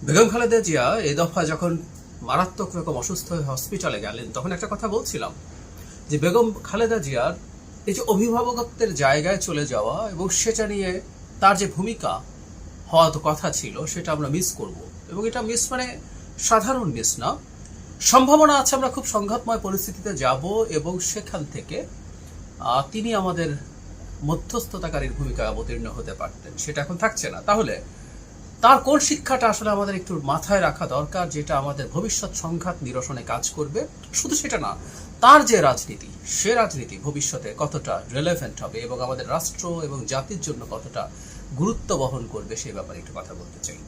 বেগম খালেদা জিয়া এই দফা যখন মারাত্মক রকম অসুস্থ হয়ে হসপিটালে গেলেন, তখন একটা কথা বলছিলাম যে বেগম খালেদা জিয়ার এই যে অভিভাবকত্বের জায়গায় চলে যাওয়া এবং সেটা নিয়ে তার যে ভূমিকা হওয়া তো কথা ছিল, সেটা আমরা মিস করব। এবং এটা মিস মানে সাধারণ মিস না, সম্ভাবনা আছে আমরা খুব সংঘাতময় পরিস্থিতিতে যাব এবং সেখান থেকে তিনি আমাদের মধ্যস্থতাকারীর ভূমিকায় অবতীর্ণ হতে পারতেন, সেটা এখন থাকছে না। তাহলে তার কোন শিক্ষাটা আসলে আমাদের একটু মাথায় রাখা দরকার, যেটা আমাদের ভবিষ্যৎ সংঘাত নিরসনে কাজ করবে? শুধু সেটা না, তার যে রাজনীতি, সে রাজনীতি ভবিষ্যতে কতটা রেলেভেন্ট হবে এবং আমাদের রাষ্ট্র এবং জাতির জন্য কতটা গুরুত্ব বহন করবে, সেই ব্যাপারে একটু কথা বলতে চাই।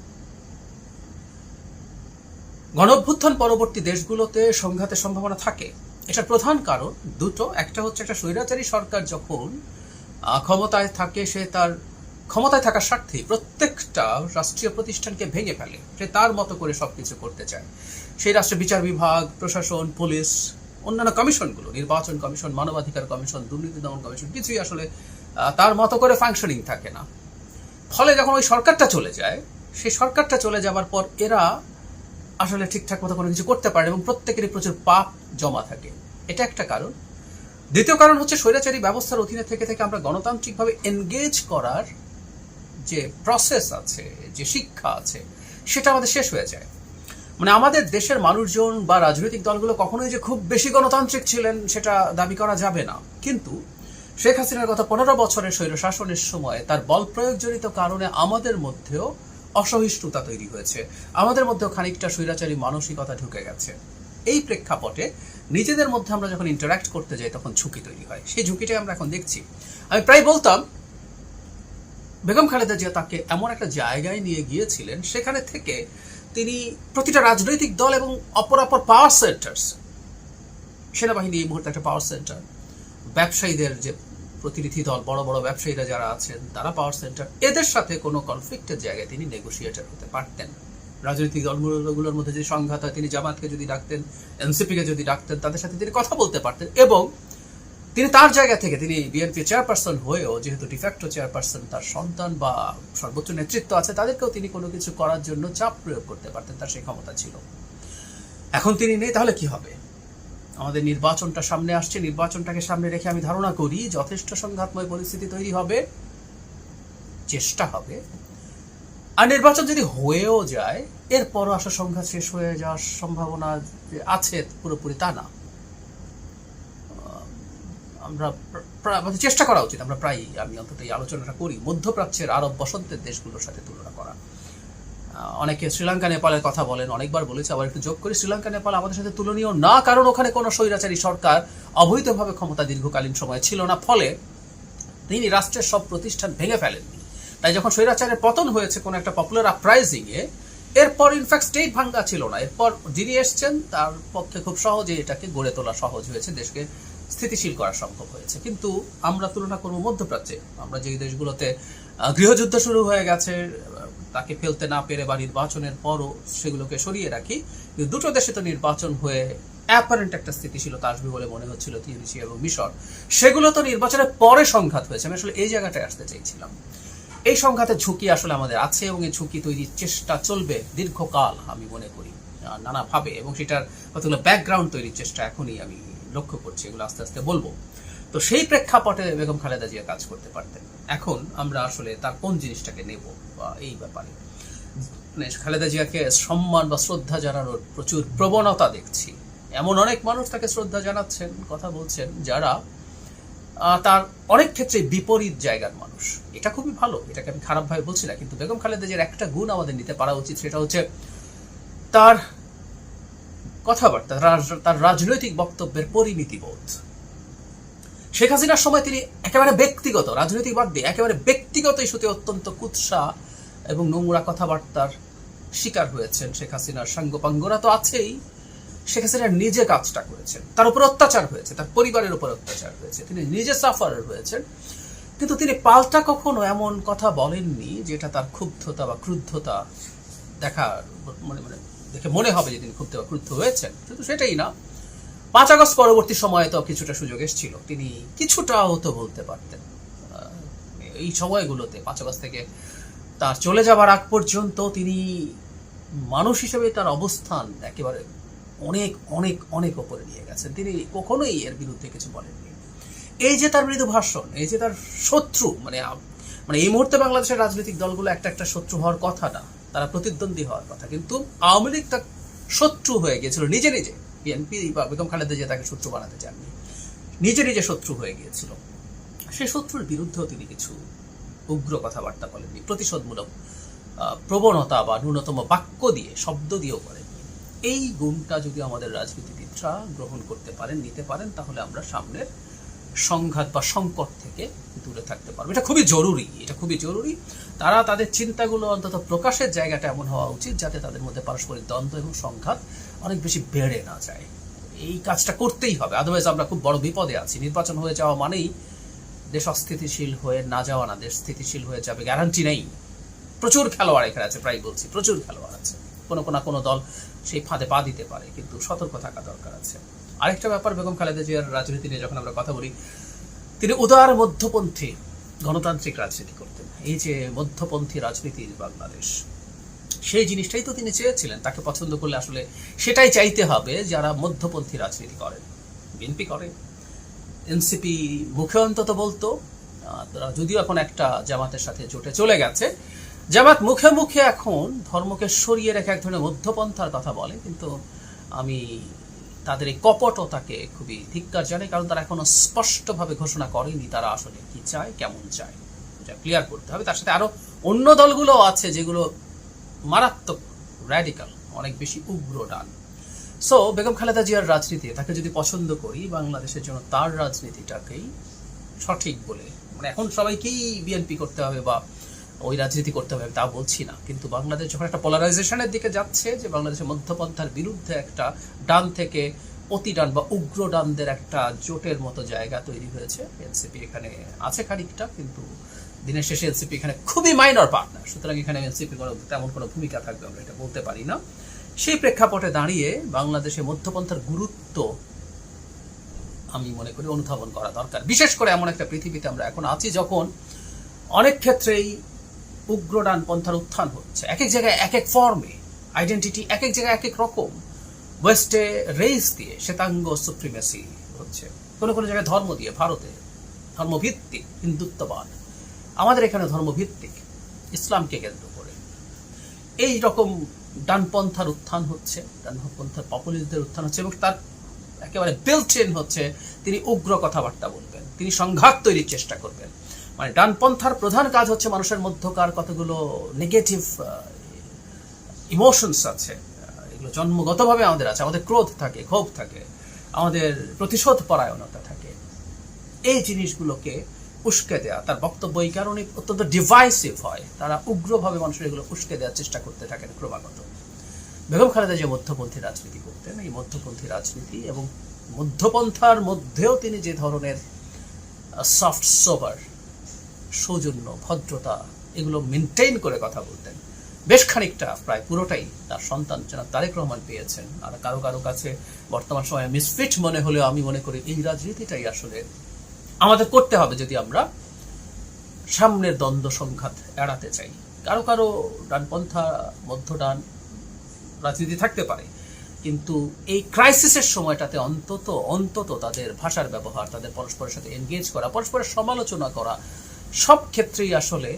গণঅভ্যুত্থান পরবর্তী দেশগুলোতে সংঘাতের সম্ভাবনা থাকে। এটার প্রধান কারণ দুটো। একটা হচ্ছে একটা স্বৈরাচারী সরকার যখন ক্ষমতায় থাকে, সে তার ক্ষমতায় থাকার স্বার্থে প্রত্যেকটা রাষ্ট্রীয় প্রতিষ্ঠানকে ভেঙে ফেলে, সে তার মতো করে সবকিছু করতে চায়। সেই রাষ্ট্রের বিচার বিভাগ, প্রশাসন, পুলিশ, অন্যান্য কমিশনগুলো, নির্বাচন কমিশন, মানবাধিকার কমিশন, দুর্নীতি দমন কমিশন, কিছুই আসলে তার মতো করে ফাংশনিং থাকে না। ফলে যখন ওই সরকারটা চলে যায়, সেই সরকারটা চলে যাবার পর এরা আসলে ঠিকঠাক মতো কোনো কিছু করতে পারে এবং প্রত্যেকেরই প্রচুর পাপ জমা থাকে। এটা একটা কারণ। দ্বিতীয় কারণ হচ্ছে স্বৈরাচারী ব্যবস্থার অধীনে থেকে থেকে আমরা গণতান্ত্রিকভাবে এনগেজ করার যে প্রসেস আছে, যে শিক্ষা আছে, সেটা আমাদের শেষ হয়ে যায়। মানে আমাদের দেশের মানুষজন বা রাজনৈতিক দলগুলো কখনোই যে খুব বেশি গণতান্ত্রিক ছিলেন সেটা দাবি করা যাবে না, কিন্তু শেখ হাসিনার গত 15 বছরের স্বৈর শাসনের সময় তার বল প্রয়োগজনিত কারণে আমাদের মধ্যেও অসহিষ্ণুতা তৈরি হয়েছে, আমাদের মধ্যেও খানিকটা স্বৈরাচারী মানসিকতা ঢুকে গেছে। এই প্রেক্ষাপটে নিজেদের মধ্যে আমরা যখন ইন্টারাক্ট করতে যাই, তখন ঝুঁকি তৈরি হয়। সেই ঝুঁকিটাই আমরা এখন দেখছি। আমি প্রায় বলতাম বেগম খালেদা জিয়া তাকে এমন একটা জায়গায় নিয়ে গিয়েছিলেন, সেখানে থেকে তিনি প্রতিটা রাজনৈতিক দল এবং অপর পাওয়ার সেন্টার্স, সেনাবাহিনী এই মুহূর্তে একটা পাওয়ার সেন্টার, ব্যবসায়ীদের যে প্রতিনিধি দল, বড় বড় ব্যবসায়ীরা যারা আছেন তারা পাওয়ার সেন্টার, এদের সাথে কোনো কনফ্লিক্টের জায়গায় তিনি নেগোসিয়েটর হতে পারতেন। রাজনৈতিক দলগুলোর মধ্যে যে সংঘাত হয়, তিনি জামাতকে যদি ডাকতেন, এনসিপিকে যদি ডাকতেন, তাদের সাথে তিনি কথা বলতে পারতেন। এবং তিনি তার জায়গা থেকে, তিনি বিএনপি চেয়ারপারসন হয়েও, যেহেতু ডিফ্যাক্টো চেয়ারপারসন, তার সন্তান বা সর্বোচ্চ নেতৃত্ব আছে, তাদেরকেও তিনি কোনো কিছু করার জন্য চাপ প্রয়োগ করতে পারতেন, তার সেই ক্ষমতা ছিল। এখন তিনি নেই, তাহলে কি হবে? আমাদের নির্বাচনটা সামনে আসছে, নির্বাচনটাকে সামনে রেখে আমি ধারণা করি যথেষ্ট সংঘাতময় পরিস্থিতি তৈরি হবে, চেষ্টা হবে। আর নির্বাচন যদি হয়েও যায়, এরপরও আসলে সংঘাত শেষ হয়ে যাওয়ার সম্ভাবনা আছে পুরোপুরি তা না। আমরা আমাদের চেষ্টা করা উচিত, আমরা প্রায়, আমি অন্তত এই আলোচনাটা করি, মধ্যপ্রাচ্যের আরব বসন্তের দেশগুলোর সাথে তুলনা করা। অনেকে শ্রীলঙ্কা নেপালের কথা বলেন, অনেকবার বলেছে, আবার একটু যোগ করি, শ্রীলঙ্কা নেপাল আমাদের সাথে তুলনীয় না, কারণ ওখানে কোনো স্বৈরাচারী সরকার অবৈধভাবে ক্ষমতা দীর্ঘকালীন সময় ছিল না, ফলে তিনি রাষ্ট্রের সব প্রতিষ্ঠান ভেঙে ফেলেননি। তাই যখন স্বৈরাচারের পতন হয়েছে কোনো একটা পপুলার আপরাইজিং এ, এরপর ইনফ্যাক্ট স্টেট ভাঙ্গা ছিল না, এরপর যিনি এসছেন তার পক্ষে খুব সহজে এটাকে গড়ে তোলা সহজ হয়েছে, দেশকে স্থিতিশীল করা সম্ভব হয়েছে। কিন্তু আমরা তুলনা করবো মধ্যপ্রাচ্যে, আমরা যে দেশগুলোতে গৃহযুদ্ধ শুরু হয়ে গেছে, তাকে ফেলতে না পেরে বা নির্বাচনের পরও সেগুলোকে সরিয়ে রাখি, কিন্তু দুটো দেশে তো নির্বাচন হয়ে অ্যাপারেন্ট একটা স্থিতিশীলতা আসবে বলে মনে হচ্ছিল, তিউনিসিয়া এবং মিশর, সেগুলো তো নির্বাচনের পরে সংঘাত হয়েছে। আমি আসলে এই জায়গাটায় আসতে চাইছিলাম। এই সংঘাতের ঝুঁকি আসলে আমাদের আছে এবং এই ঝুঁকি তৈরির চেষ্টা চলবে দীর্ঘকাল, আমি মনে করি, নানাভাবে, এবং সেটার কতগুলো ব্যাকগ্রাউন্ড তৈরির চেষ্টা এখনই আমি লক্ষ্য করছি, এগুলো আস্তে আস্তে বলবো। তো সেই প্রেক্ষাপটে বেগম খালেদা জিয়া কাজ করতে পারতেন। এখন আমরা আসলে তার কোন জিনিসটাকে নেব বা এই ব্যাপারে খালেদা জিয়াকে সম্মান বা শ্রদ্ধা জানানোর প্রচুর প্রবণতা দেখছি। এমন অনেক মানুষ তাকে শ্রদ্ধা জানাচ্ছেন, কথা বলছেন, যারা তার অনেক ক্ষেত্রে বিপরীত জায়গার মানুষ। এটা খুবই ভালো, এটাকে আমি খারাপভাবে বলছি না, কিন্তু বেগম খালেদা জিয়ার একটা গুণ আমাদের নিতে পারা উচিত, সেটা হচ্ছে তার কথাবার্তা, তার রাজনৈতিক বক্তব্যের পরিণতিবোধ। শেখ হাসিনার সময় তিনি একেবারে ব্যক্তিগত, রাজনৈতিক বাদ দিয়ে একেবারে ব্যক্তিগত ইস্যুতে অত্যন্ত কুৎসা এবং নোংরা কথাবার্তার শিকার হয়েছেন। শেখ হাসিনার সাঙ্গপাঙ্গরা তো আছেই, শেখ হাসিনা নিজে কাজটা করেছেন, তার উপর অত্যাচার হয়েছে, তার পরিবারের উপর অত্যাচার হয়েছে, তিনি নিজে সাফারার হয়েছেন, কিন্তু তিনি পাল্টা কখনো এমন কথা বলেননি যেটা তার ক্ষুব্ধতা বা ক্রুদ্ধতা দেখে মনে হবে যে তিনি ক্ষুব্ধ বা ক্রুদ্ধ হয়েছেন। কিন্তু সেটাই না। 5 আগস্ট পরবর্তী সময়ে তো কিছুটা সুযোগ এসেছিল, তিনি কিছুটাও তো বলতে পারতেন। এই সময়গুলোতে 5 আগস্ট থেকে তার চলে যাবার আগ পর্যন্ত তিনি মানুষ হিসেবে তার অবস্থান একেবারে অনেক অনেক অনেক ওপরে নিয়ে গেছেন। তিনি কখনোই এর বিরুদ্ধে কিছু বলেননি। এই যে তার মৃদু ভাষণ, এই যে তার শত্রু, মানে এই মুহূর্তে বাংলাদেশের রাজনৈতিক দলগুলো একটা একটা শত্রু হওয়ার কথা না, তারা প্রতিদ্বন্দ্বী হওয়ার কথা, কিন্তু আওয়ামী লীগ তার শত্রু হয়ে গিয়েছিল নিজে নিজে। বিএনপি বা বেগম খালেদা জিয়া তাকে শত্রু বানাতে চাননি, নিজে নিজে শত্রু হয়ে গিয়েছিল। সেই শত্রুর বিরুদ্ধেও তিনি কিছু উগ্র কথাবার্তা বলেননি, প্রতিশোধমূলক প্রবণতা বা ন্যূনতম বাক্য দিয়ে, শব্দ দিয়েও করেননি। এই গুণটা যদি আমাদের রাজনীতিবিদরা গ্রহণ করতে পারেন, নিতে পারেন, তাহলে আমরা সামনের সংঘাত বা সংকট থেকে দূরে থাকতে পারবো। এটা খুবই জরুরি, এটা খুবই জরুরি। তারা তাদের চিন্তাগুলো অন্তত প্রকাশের জায়গাটা এমন হওয়া উচিত যাতে তাদের মধ্যে পারস্পরিক দ্বন্দ্ব এবং সংঘাত অনেক বেশি বেড়ে না যায়। এই কাজটা করতেই হবে, আদারওয়াইজ আমরা খুব বড় বিপদে আছি। নির্বাচন হয়ে যাওয়া মানেই দেশ অস্থিতিশীল হয়ে না যাওয়া না, দেশ স্থিতিশীল হয়ে যাবে গ্যারান্টি নেই। প্রচুর খেলোয়াড় এখানে আছে, প্রায় বলছি প্রচুর খেলোয়াড় আছে। কোনো দল সেই ফাঁদে পা দিতে পারে, কিন্তু সতর্ক থাকা দরকার আছে। আরেকটা ব্যাপার, বেগম খালেদা জিয়ার রাজনীতি নিয়ে যখন আমরা কথা বলি, তিনি উদার মধ্যপন্থী গণতান্ত্রিক রাজনীতি করতেন। এই যে মধ্যপন্থী রাজনীতির বাংলাদেশ, সেই জিনিসটাই তো তিনি চেয়েছিলেন। তাকে পছন্দ করলে আসলে সেটাই চাইতে হবে যারা মধ্যপন্থী রাজনীতি করেন। বিএনপি করে, এনসিপি মুখে অন্তত বলতো, যদিও এখন একটা জামাতের সাথে জোটে চলে গেছে, জামাত মুখে মুখে এখন ধর্মকে সরিয়ে রেখে এক ধরনের মধ্যপন্থার কথা বলে, কিন্তু আমি তাদের এই কপটতাকে খুবই ধিক্কার জানাই, কারণ তারা এখনো স্পষ্টভাবে ঘোষণা করেনি তারা আসলে কি চায়, কেমন চায়, এটা ক্লিয়ার করতে হবে। তার সাথে আরো অন্য দলগুলো আছে যেগুলো মারাত্মক র্যাডিক্যাল, অনেক বেশি উগ্র ডান। সো বেগম খালেদা জিয়ার রাজনীতি, তাকে যদি পছন্দ করি, বাংলাদেশের জন্য তার রাজনীতিটাকেই সঠিক বলে, মানে এখন সবাইকেই বিএনপি করতে হবে বা ওই রাজনীতি করতে হবে তা বলছি না, কিন্তু বাংলাদেশ যখন একটা পোলারাইজেশনের দিকে যাচ্ছে, যে বাংলাদেশের মধ্যপন্থার বিরুদ্ধে একটা ডান থেকে অতি ডান বা উগ্র ডানদের একটা জোটের মতো জায়গা তৈরি হয়েছে। এনসিপি এখানে আছে খানিকটা, কিন্তু দিনের শেষে এনসিপি এখানে খুবই মাইনর পার্টনার, সুতরাং এখানে এনসিপি তেমন কোনো ভূমিকা থাকবে আমরা এটা বলতে পারি না। সেই প্রেক্ষাপটে দাঁড়িয়ে বাংলাদেশে মধ্যপন্থার গুরুত্ব আমি মনে করি অনুধাবন করা দরকার, বিশেষ করে এমন একটা পৃথিবীতে আমরা এখন আছি যখন অনেক ক্ষেত্রেই উগ্র ডান পন্থার উত্থান হচ্ছে, এক এক জায়গায় এক এক ফর্মে, আইডেন্টিটি এক এক জায়গায় এক এক রকম, ওয়েস্টে রেস দিয়ে শ্বেতাঙ্গ সুপ্রিমেসি হচ্ছে, কোনো জায়গায় ধর্ম দিয়ে, ভারতে ধর্মভিত্তিক হিন্দুত্ববাদ, আমাদের এখানে ধর্মভিত্তিক ইসলামকে কেন্দ্র করে এই রকম ডানপন্থার উত্থান হচ্ছে, ডানপন্থার পপুলিস্টদের উত্থান হচ্ছে, এবং তার একেবারে বিল্ট ইন হচ্ছে তিনি উগ্র কথাবার্তা বলবেন, তিনি সংঘাত তৈরির চেষ্টা করবেন। মানে ডানপন্থার প্রধান কাজ হচ্ছে মানুষের মধ্যকার কতগুলো নেগেটিভ ইমোশনস আছে, এগুলো জন্মগতভাবে আমাদের আছে, আমাদের ক্রোধ থাকে, ক্ষোভ থাকে, আমাদের প্রতিশোধ পরায়ণতা থাকে, এই জিনিসগুলোকে উস্কে দেয়া। তার বক্তব্য এই কারণে অত্যন্ত ডিভাইসিভ হয়, তারা উগ্রভাবে মানুষের এগুলো উস্কে দেওয়ার চেষ্টা করতে থাকেন ক্রমাগত। বেগম খালেদা যে মধ্যপন্থী রাজনীতি করতেন, এই মধ্যপন্থী রাজনীতি এবং মধ্যপন্থার মধ্যেও তিনি যে ধরনের সফট সোবার, সৌজন্য, ভদ্রতা, এগুলো মেনটেইন করে কথা বলতেন, বেশ খানিকটা, প্রায় পুরোটাই তার সন্তান জনাব তারেক রহমান পেয়েছেন। আর কারো কারো কাছে বর্তমান সময়ে মিসফিট মনে হলেও আমি মনে করি এই রাজনীতিটাই আসলে আমাদের করতে হবে যদি আমরা সামনের দ্বন্দ্ব সংঘাত এড়াতে চাই। কারো কারো ডানপন্থা, মধ্য ডান রাজনীতি থাকতে পারে, কিন্তু এই ক্রাইসিসের সময়টাতে অন্তত তাদের ভাষার ব্যবহার, তাদের পরস্পরের সাথে এনগেজ করা, পরস্পরের সমালোচনা করা, সব ক্ষেত্রেই আসলে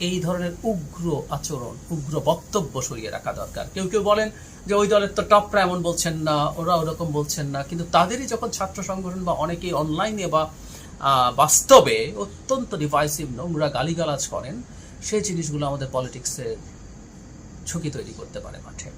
এই ধরনের উগ্র আচরণ, উগ্র বক্তব্য সরিয়ে রাখা দরকার। কেউ কেউ বলেন যে ওই দলের তো টপরা এমন বলছেন না, ওরা ওরকম বলছেন না, কিন্তু তাদেরই যখন ছাত্র সংগঠন বা অনেকেই অনলাইনে বা বাস্তবে অত্যন্ত ডিভাইসিভ, নোংরা গালিগালাজ করেন, সেই জিনিসগুলো আমাদের পলিটিক্সের ঝুঁকি তৈরি করতে পারে মাঠে।